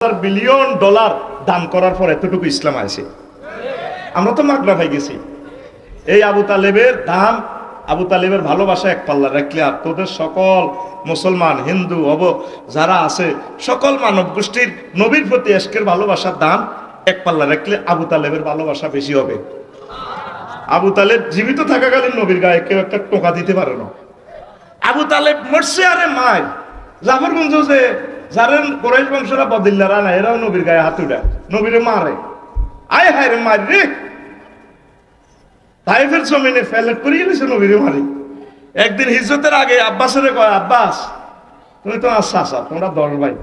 Billion dollar দান করার পর এতটুকু ইসলাম আছে। আমরা তো মাগনা হয়ে গেছি। এই আবু তালেবের দাম, আবু তালেবের ভালোবাসা এক পাল্লা রাখলে আর তোদের সকল মুসলমান হিন্দু যারা আছে সকল মানব গোষ্ঠীর নবীর প্রতি এশকের ভালোবাসার দাম এক পাল্লা রাখলে আবু তালেবের ভালোবাসা বেশি হবে। আবু তালেব জীবিত থাকাকালীন নবীর গায়ে কেউ একটা টোকা দিতে পারে না। আবু তালেব মরছে আরে মায় জাফরগঞ্জ যে যারেন কোরাইশ বংশরা বদিল্লারা না, এরাও নবীর গায়ে হাত উঠা নবীরে মারে, আয় হায় রে মারি রে, তাইফের জমিনে ফেলেট করিয়ে গেছে নবীরে মারি। একদিন হিজরতের আগে আব্বাসের কয়, আব্বাস তুমি তো আসা তোমরা 10 ভাই,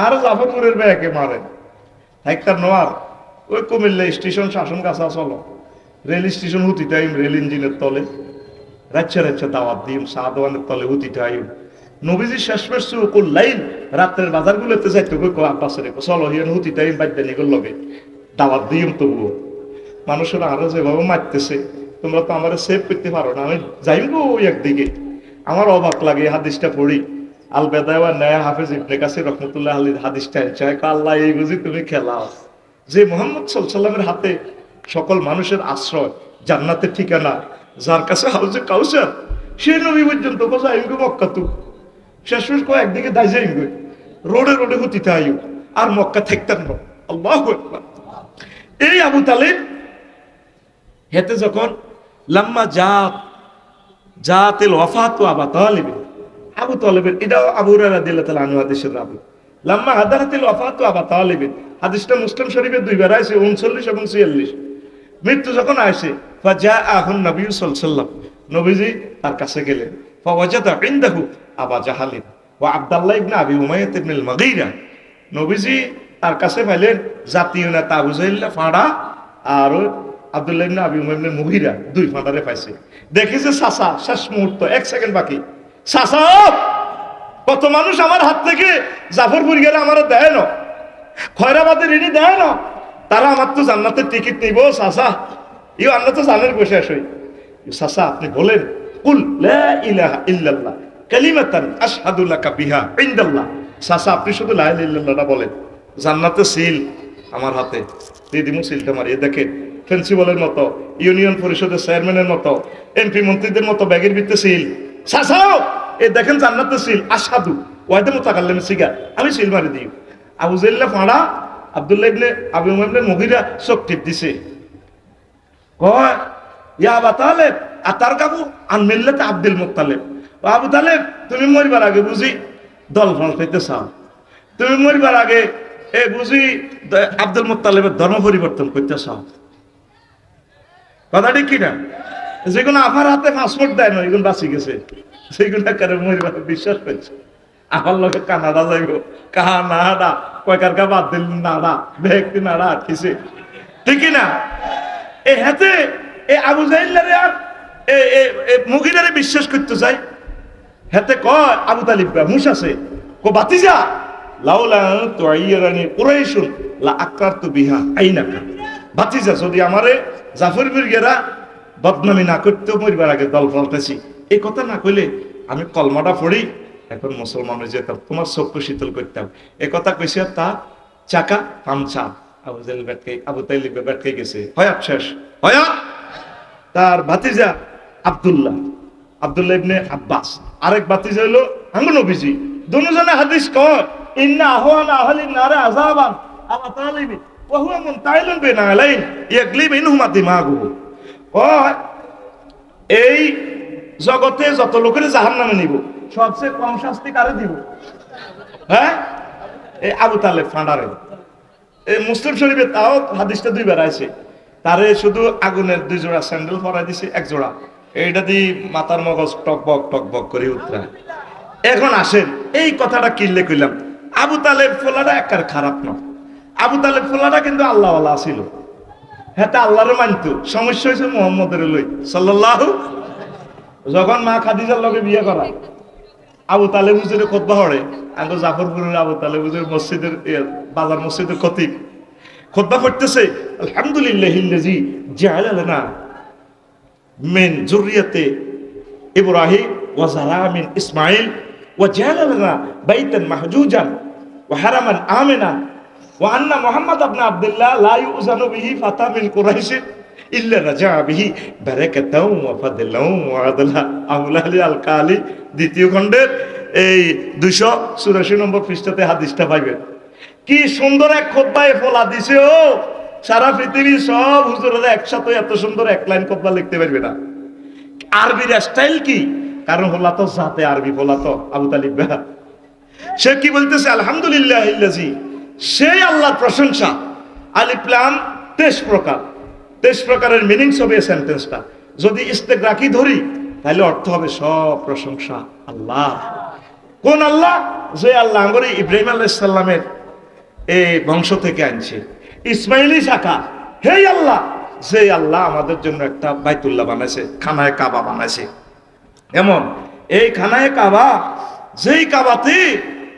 আর জাফরপুরের ভাইকে মারে হাইকার নোয়ার ওই কুমিল্লা স্টেশন শাসন কাছা চলো, রেল স্টেশন হুতি টাইম, রেল ইঞ্জিনের তলে রাচ্ছা দাওয়াত দিম, চা দোয়ানের তলে হুতি টাইম। নবীজি শেষমেশ লাইন রাত্রের বাজারগুলোতে যাইতে আব্বাসের চলো হিয়ান হুতি টাইম বাদ্যানিকর লগে দাওয়াত দিম। তবুও মানুষেরা আরো যেভাবে মারতেছে, তোমরা তো আমার সেভ করতে পারো না, আমি যাইব ওই একদিকে। আমার অবাক লাগে হাদিসটা পড়ি, আল বেদায়া ওয়া নায়া হাফেজ ইবনে কাসির রাহমাতুল্লাহ আলাইহি হাদিসটা চায় আল্লাহ এই বুঝি তুমি খেলাও যে মুহাম্মদ সাল্লাল্লাহু আলাইহি ওয়াসাল্লামের হাতে সকল মানুষের আশ্রয়, জান্নাতের ঠিকানা, যার কাছে হাউজে কাউসার, সেই নবী পর্যন্ত যাইব মক্কা। তু শেষমেশ কয় একদিকে দাই যাইব, রোডে রোডে হতিতে আইব আর মক্কা থাকতেন না। আল্লাহু আকবার। এই আবু তালেব হেতে যখন লাম্মা জাতিল ওয়াফাত আবু তালেব, আবু তালেবের এটাও আবু হুরায়রা রাদিয়াল্লাহু তাআলা আনহু হাদিসের রাবি, লাম্মা হাদারাতিল ওয়াফাত আবু তালেব, হাদিসটা মুসলিম শরীফে 2 বার আছে, 39 এবং 46। মৃত্যু যখন আসে, ফাজাআহুন নবী সাল্লাল্লাহু আলাইহি ওয়াসাল্লাম, নবীজি তার কাছে গেলেন। ফাওয়াজাদা ইনদাহু আবু জাহাল ওয়া আব্দুল্লাহ ইবনে আবি উমাইয়া ইবনে আল মুগীরা, নবীজি তার কাছে পাইলেন জাতীয় নেতা আবু জাহেল ফাঁড়া আর আব্দুল্লাহ ইবনে আবি উমাইয়া ইবনে মুগীরা, 2 ফাঁড়ারে পাইছে। দেখেছে চাচা, শেষ মুহূর্ত 1 সেকেন্ড বাকি, চাচা কত মানুষ আমার হাত থেকে জাফরপুর গেলে আমার দেয় না, খয়রাবাদের ঋণী দেয় না, তারা আমার তো জান্নাতের টিকিট নিব চাচা, ইও আমরা তো জানের বসে আসই। চাচা আপনি বলেন কুল লা ইলাহা ইল্লাল্লাহ কালিমাতান আশহাদু লাকা বিহা ইনদাল্লাহ। চাচা আপনি শুধু লা ইলাহা ইল্লাল্লাহটা বলেন, জান্নাতের সিল আমার হাতে দিয়ে দিমু, সিলটা মারিয়ে দেখেন প্রিন্সিপালের মতো, ইউনিয়ন পরিষদের চেয়ারম্যানের মতো, এমপি মন্ত্রীদের মতো ব্যাগের ভিতরে সিল। চাচাও এ দেখেন জান্নাতের সিল, আশহাদু ওয়াইদা মুতাকাল্লিম সিগা, আমি সিল মারি দিই। আবু জাহেল ফাঁড়া আব্দুল্লাহ ইবনে আবি উমাইয়া ইবনে মুগীরা চোখ টিপ দিছে, কয় ইয়া আবু তালেব আতারকাবু আন মিল্লাত আব্দুল মুত্তালিব। আবু তালেব তুমি মরিবার আগে বুঝি দল ফল পেতে চাও, তুমি মরিবার আগে এ বুঝি আব্দুল মুত্তালিবের ধর্ম পরিবর্তন করতে চাও। কথা ঠিক কিনা? যেগুলো আমার হাতে পাসপোর্ট দেয় না, এগুলো বাঁচি গেছে, সেগুলো কারে মরিবার বিশ্বাস করছে। আমার লোকে কানাডা যাইব, কানাডা কয়কার কা বাদ দিল নাড়া ব্যক্তি নাড়া আটকিছে, ঠিক না? এ হাতে এ আবু জাহেলের আর মুগীরারে বিশ্বাস করতে চাই, হাতে কয় আবু তালিব মুসাছে কো বাতিজা লাউলা তুআইরানি কুরাইশুন লা আকরাতু বিহা আইনাকা। বাতিজা যদি আমারে জাফরপুর গেরা বদনামি না করতেও মরিবার আগে দল ফলতেছি, এই কথা না কইলে আমি কলমাটা পড়ি এখন মুসলমান হয়ে যেতাম, তোমার চক্ষু শীতল করতাম। এ কথা কইছে তা চাকা পামচা আবু জাহেল বেটকে, আবু তালিব বেটকে গেছে, হয়াত শেষ হয়াত। তার ভাতিজা আব্দুল্লাহ ইবনে আব্বাস, আরেক ভাতিজা হলো আঙ্গু নবীজি, দুজনে হাদিস কয় ইন্না আহওয়ানা আহলিন নারে আযাবান আবু তালিব ওয়া হুয়া মুনতাইলুন বিনা আলাইন ইয়াগলি মিনহুমা দিমাগুহু। কয় এই জগতে যত লোকের জাহান্নামে নিব, সবচেয়ে কম শাস্তি কারে দিব? হ্যাঁ, এই আবু তালেব ফাঁড়ারে। এই মুসলিম শরীফে তাও হাদিসটা 2 বার আছে, তারে শুধু আগুনের 2 জোড়া স্যান্ডেল পরাই দিছে, 1 জোড়া, এইটা দিয়ে মাথার মগজ টকবক করে উঠরা। এখন আসেন এই কথাটা কিনলে কইলাম, আবু তালেব ফোলাটা একার খারাপ না, আবু তালেব ফোলাটা কিন্তু আল্লাহওয়ালা ছিল, হ্যাঁ আল্লাহরে মানতো। সমস্যা হয়েছে মুহাম্মদের লই সাল্লাল্লাহু। যখন মা খাদিজার লগে বিয়ে করা, আবু তালেব হুজুরের খুতবা পড়ে, আঙ্গো জাফরপুরের আবু তালেব হুজুর মসজিদের বাজার মসজিদের খতিব খুতবা পড়তেছে, আলহামদুলিল্লাহিল্লাযী জাআলা লানা মিন যুররিয়াতি ইব্রাহিম ওয়া যারা মিন ইসমাঈল ওয়া জাআলা লানা বাইতান মাহজুজান وحرما آمنا وأن محمد بن عبد الله لا يؤذن به فتى من قريش إلا رجع به بركة وفضلا وعدلا আউলালি আল কালি দ্বিতীয় খণ্ডের এই 284 নম্বর পৃষ্ঠাতে হাদিসটা পাইবেন। কি সুন্দর এক খোতবায় ফলা দিছে ও, সারা পৃথিবী সব হুজুরেরা একসাথে এত সুন্দর এক লাইন খোতবা লিখতে পারবে না। আরবির স্টাইল কি? কারণ হলা তো জাতে আরবি বলা তো আবু তালিব ভাই, সে কি বলতেছে? আলহামদুলিল্লাহ ইল্লাজি, সেই আল্লাহর প্রশংসা। আলিফ লাম 23 প্রকার, 23 প্রকারের মিনিংস হবে এই সেন্টেন্সটা। যদি ইস্তেগরাকি ধরি তাহলে অর্থ হবে সব প্রশংসা আল্লাহ। কোন আল্লাহ? যে আল্লাহ করে ইব্রাহিম আলাইহিস সালামের এই বংশ থেকে আনছে, ইসমাইলি শাখা। হে আল্লাহ, যে আল্লাহ আমাদের জন্য একটা বাইতুল্লাহ বানাইছে, খানায় কাবা বানাইছে। এমন এই খানায় কাবা, যেই কাবাতে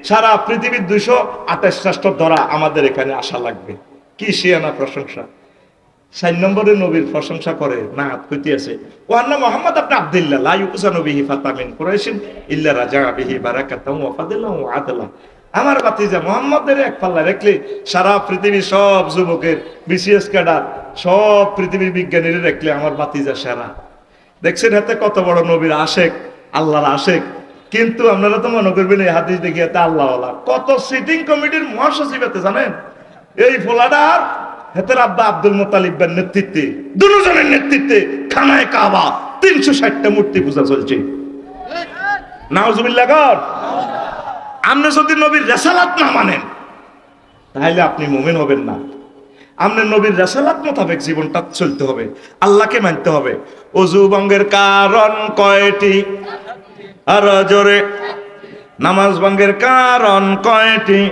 সারা পৃথিবীর 228 রাষ্ট্র ধরা আমাদের এখানে আসা লাগবে। কি শিয়ানা প্রশংসা! 4 নম্বরে নবীর প্রশংসা করে না কইতে আছে, ওয়ান্না মুহাম্মদ ইবনে আব্দুল্লাহ লা ইউজানু বিহি ফাতামিন কুরাইশিন ইল্লা রাজা বিহি বারাকাতাহু ওয়া ফাদলাহু ওয়া আদলা। আমার ভাতিজা মুহাম্মদের এক পাল্লা রাখলে সারা পৃথিবীর সব যুবকের, বিসিএস ক্যাডার, সব পৃথিবীর বিজ্ঞানীরা রাখলে আমার ভাতিজা সেরা। দেখছেন হাতে কত বড় নবীর আশেক, আল্লাহর আশেক। কিন্তু আপনারা তো মনে করবেন এই হাদিস দেখিয়ে আল্লাহ আল্লাহ। কত সিটিং কমিটির মহাসচিব এতে জানেন, এই ফোলাডার হেতের আব্বা আব্দুল মুত্তালিবের নেতৃত্বে, দুজনের নেতৃত্বে খানায় কাবা 360টা মূর্তি পূজা চলছে। নাউজুবিল্লাহ কর। আপনি যদি নবীর রেসালাত না মানেন তাহলে আপনি মুমিন হবেন না। আপনার নবীর রেসালাত মোতাবেক জীবনটা চলতে হবে, আল্লাহকে মানতে হবে। ওযু ভঙ্গের কারণ কয়টি? আর জোরে। নামাজ ভঙ্গের কারণ কয়টি?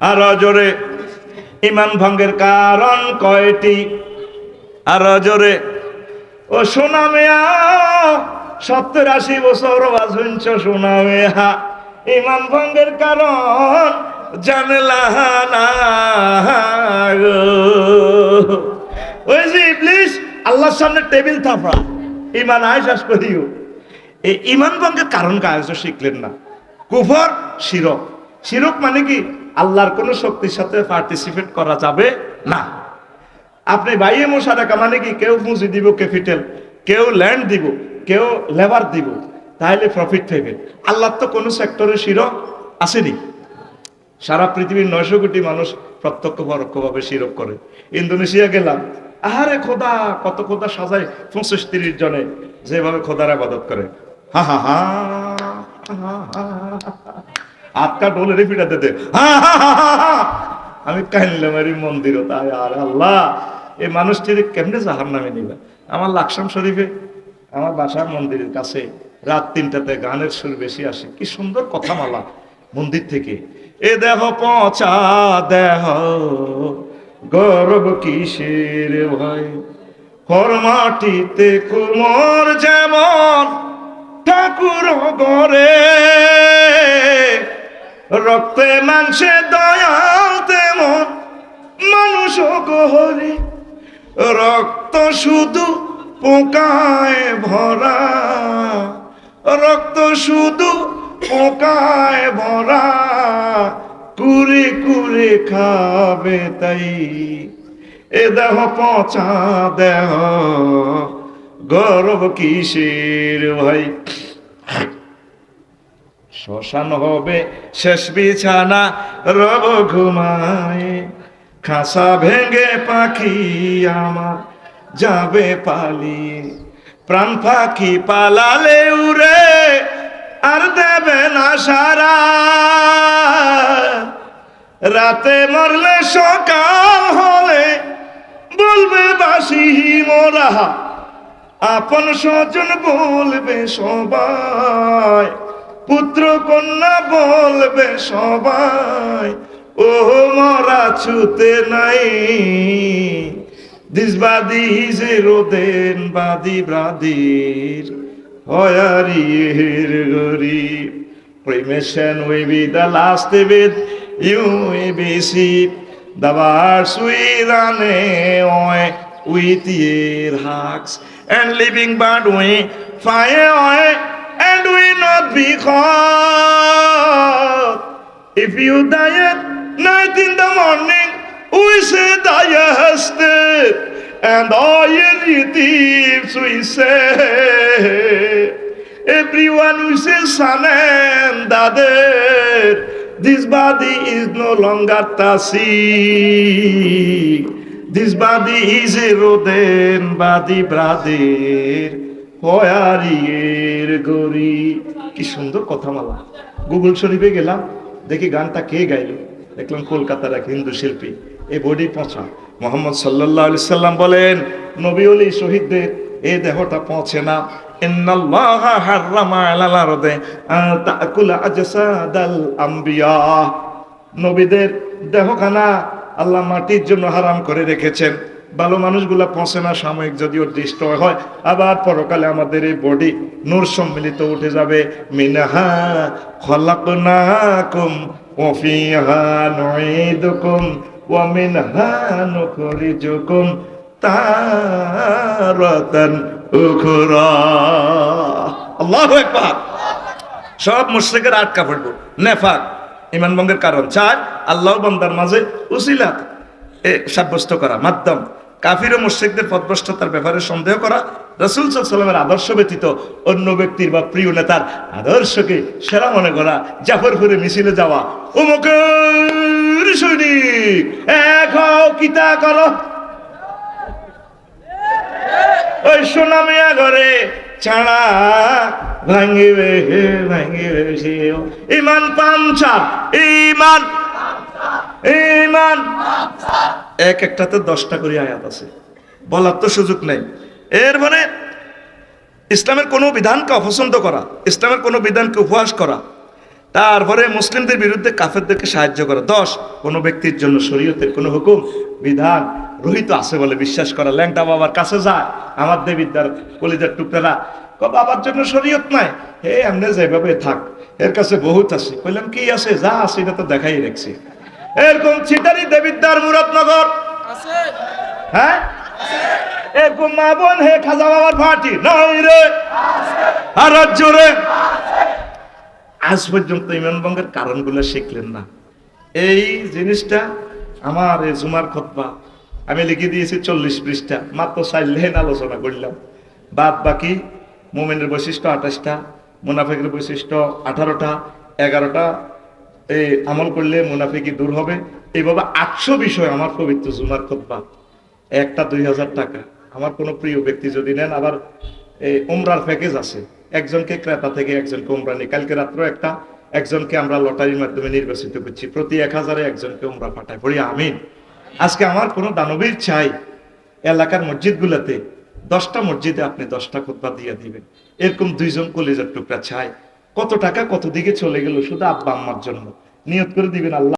আর জোরে। ঈমান ভঙ্গের কারণ কয়টি? আর জোরে। ও সোনা মেয়া, 70-80 বছর বাজুঞ্চ সোনা মেয়া, ঈমান ভঙ্গের কারণ জানলা না। ওই যে ইবলিস আল্লাহর সামনে টেবিল থাপড়া, ঈমান আয়সাস করিও। এই ঈমান ভঙ্গের কারণ কাজ শিখলেন না। কুফর, শিরক। শিরক মানে কি? আল্লাহর কোন শক্তির সাথে পার্টিসিপেট করা যাবে না। আপনি বাইয়ে মোশারাকা মানে কি? কেউ পুঁজি দিব ক্যাপিটাল, কেউ ল্যান্ড দিব, কেউ লেবার দিব, তাহলে প্রফিট পাইবে। আল্লাহর তো কোনো সেক্টরে শিরক আসেনি। সারা পৃথিবীর 900 কোটি মানুষ প্রত্যক্ষ পরোক্ষভাবে শিরক করে। ইন্দোনেশিয়া গেলাম, আহারে খোদা, কত খোদা সাজায় 25-30 জনে যেভাবে খোদার ইবাদত করে। হা হা হা, আটকা ডোলের পিটাতে দে। আমি কাইনলাম এই মন্দিরও তাই। আর আল্লাহ, এই মানুষটির কেমনে জাহান্নামে নিবে? আমার লাকসাম শরীফে, আমার বাসার মন্দিরের কাছে রাত 3টাতে গানের সুর বেশি আসে। কি সুন্দর কথামালা মন্দির থেকে। এ দেহ পচা দেহ, গর্ব কিসের ভয়, হর মাটিতে কুমোর যেমন ঠাকুর গড়ে, রক্তে মাংসে দয়াল তেমন মানুষ গহরে, রক্ত শুধু পোকায় ভরা, রক্ত শুধু পোকায় ভরা, কুরে কুরে খাবে তাই। এ দেহ পচা দেহ, গর্ব কিসের ভাই, শ্মশান হবে শেষ বিছানা, রব ঘুমায়, খাসা ভেঙে পাখি আমার যাবে পালিয়ে, প্রাণ পাখি পালালে উড়ে আর দেবে না সারা, রাতে মরলে সকাল হলে বলবে বাসি মোরা, আপন স্বজন বলবে সবাই, পুত্র কন্যা বলবে সবাই, ও মরা ছুতে নাই। This body is a roden body bradir, hoyarier gorib. Cremation will be the last bit you will be see. The bars with an away with your hugs, and living but we fire away, and we not be caught. If you die at night in the morning, we say diastep, and all your relatives we say, everyone we say son and daughter, this body is no longer Tasi. This body is a rodent body, brother. হয়ারিয়ের গরি। কি সুন্দর কথামালা। Google শরীফে গেলাম, দেখি গানটা কে গাইল, দেখলাম কলকাতার এক হিন্দু শিল্পী। এই বডি পচা। মুহাম্মদ সাল্লাল্লাহু আলাইহি সাল্লাম বলেন, নবী ওলি শহীদদের এই দেহটা পচে না। ইন্নাল্লাহা হাররামা আলাল আরদে আন তাকুলা আজসাদাল আম্বিয়া। নবীদের দেহখানা আল্লাহ মাটির জন্য হারাম করে রেখেছেন। ভালো মানুষগুলা পচে না, সাময়িক যদিও ডিস্ট্রয় হয়, আবার পরকালে আমাদের এই বডি নূর সম্মিলিত উঠে যাবে। মিনহা খলাকনাকুম ওয়া ফিহা নুঈদুকুম ওয়া মিনহা নুখরিজুকুম তারাতান উখরা। আল্লাহু আকবার। সব মুশরিকের আটকা পড়ব। নেফাক ঈমান ভঙ্গের কারণ। চার, আল্লাহ বান্দার মাঝে উসিলা সাব্যস্ত করা, মাধ্যম। কাফির ও মুশরিকদের পথভ্রষ্টতার ব্যাপারে সন্দেহ করা, রাসূল সাল্লাল্লাহু আলাইহি ওয়াসাল্লামের আদর্শ ব্যতীত অন্য ব্যক্তির বা প্রিয় নেতার আদর্শকে সেরা মনে করা, জাফরপুরে মিছিলে যাওয়া, অমুকের সৈনিক এক হও কিতা করো, ওই সোনামিয়া ঘরে ছাড়া ভাঙিবে ভাঙিবে সেও। ঈমান পাঞ্চার, ঈমান ঈমান এক একটাতে 10টা করে আয়াত আছে, বলার তো সুযোগ নেই। এর মানে ইসলামের কোনো বিধানকে অপছন্দ করা, ইসলামের কোনো বিধানকে উপহাস করা, তারপরে মুসলিমদের বিরুদ্ধে কাফেরদেরকে সাহায্য করা। 10, কোনো ব্যক্তির জন্য শরীয়তের কোনো হুকুম বিধান রহিত আছে বলে বিশ্বাস করা। ল্যাংটা বাবার কাছে যায়, আমার দেবিদ্যার কলিজার টুকরা, বাবার জন্য শরীয়ত নাই, হে এমনি যেভাবে থাক, এর কাছে বহুত আছে। বললাম কি আছে? যা আছে এটা তো দেখাই রাখছি। এরকম ছিটারি দেবিদ্যার মুরাদনগর আছে, হ্যাঁ এরকম মা বোন হে খাজা বাবার ভাটি নাই রে, আর জোরে আজ পর্যন্ত ঈমান ভঙ্গের কারণগুলো শিখলেন না। এই জিনিসটা আমার এই জুমার খুতবা আমি লিখে দিয়েছি 40 পৃষ্ঠা, মাত্র 4 লাইন আলোচনা করলাম। বাদ বাকি মুমিনের বৈশিষ্ট্য 28টা, মুনাফিকের বৈশিষ্ট্য 18টা, 11টা এই আমল করলে মুনাফিকি দূর হবে। এইভাবে 800 বিষয় আমার পবিত্র জুমার খুতবা। একটা 2000 টাকা। আমার কোনো প্রিয় ব্যক্তি যদি নেন, আবার এই উমরার প্যাকেজ আছে, একজনকে ক্রেতা থেকে একজনকে উমরা নিই। কালকে রাত্র একজনকে আমরা লটারির মাধ্যমে নির্বাচিত করছি, প্রতি 1000-এ একজনকে উমরা পাঠায়। পড়ি আমিন। আজকে আমার কোনো দানবীর চাই এলাকার মসজিদগুলোতে 10টা মসজিদে আপনি 10টা খুতবা দিয়ে দিবেন। এরকম 2 জন কলিজার টুকরা চাই। কত টাকা কত দিকে চলে গেল শুধু আব্বা আম্মার জন্য। নিয়ত করে দিবেন, আল্লাহ